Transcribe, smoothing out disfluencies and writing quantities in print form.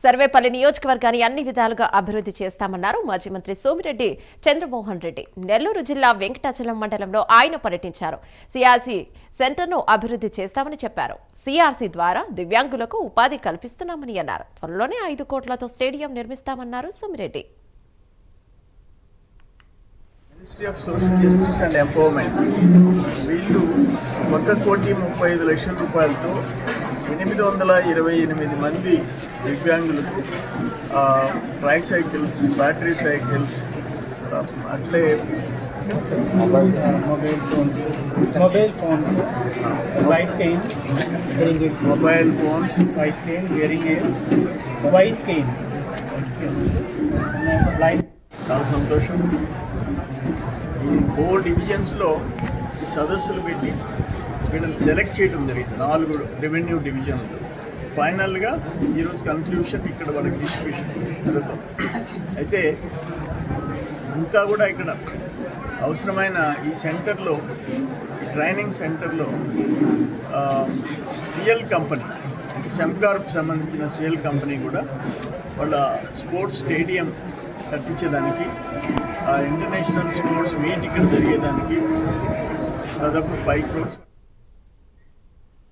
సర్వేపల్లి నియోజకవర్గాన్ని అన్ని విధాలుగా అభివృద్ధి చేస్తామన్నారు మాజీ మంత్రి సోమిరెడ్డి చంద్రమోహన్ రెడ్డి. నెల్లూరు జిల్లా వెంకటాచలం మండలంలో ఆయన పర్యటించారు. సిఆర్సీ సెంటర్ను అభివృద్ధి చేస్తామని చెప్పారు. సిఆర్సీ ద్వారా దివ్యాంగులకు ఉపాధి కల్పిస్తున్నామని అన్నారు. త్వరలోనే 5 కోట్లతో స్టేడియం నిర్మిస్తామన్నారు Somireddy. Ministry of social justice and empowerment వీళ్ళు 1,35,00,000 రూపాయలతో 828 మంది దివ్యాంగులకు ట్రైసైకిల్స్, బ్యాటరీ సైకిల్స్, అట్లే mobile phones, white cane, mobile phones, white cane, hearing aids, white cane. చాలా సంతోషం. ఈ 4 డివిజన్స్లో ఈ సదస్సులు పెట్టి వీళ్ళని సెలెక్ట్ చేయడం జరిగింది. 4 రెవెన్యూ డివిజన్లు. ఫైనల్గా ఈరోజు కన్క్లూషన్ ఇక్కడ వాళ్ళకి డిస్ట్రిబ్యూషన్ జరుగుతుంది. అయితే ఇంకా కూడా ఇక్కడ అవసరమైన ఈ సెంటర్లో, ఈ ట్రైనింగ్ సెంటర్లో సిఎల్ కంపెనీ, సెమ్కార్కు సంబంధించిన సిఎల్ కంపెనీ కూడా వాళ్ళ స్పోర్ట్స్ స్టేడియం కట్టించేదానికి, ఇంటర్నేషనల్ స్పోర్ట్స్ మీట్ ఇక్కడ జరిగేదానికి దాదాపు 5 crores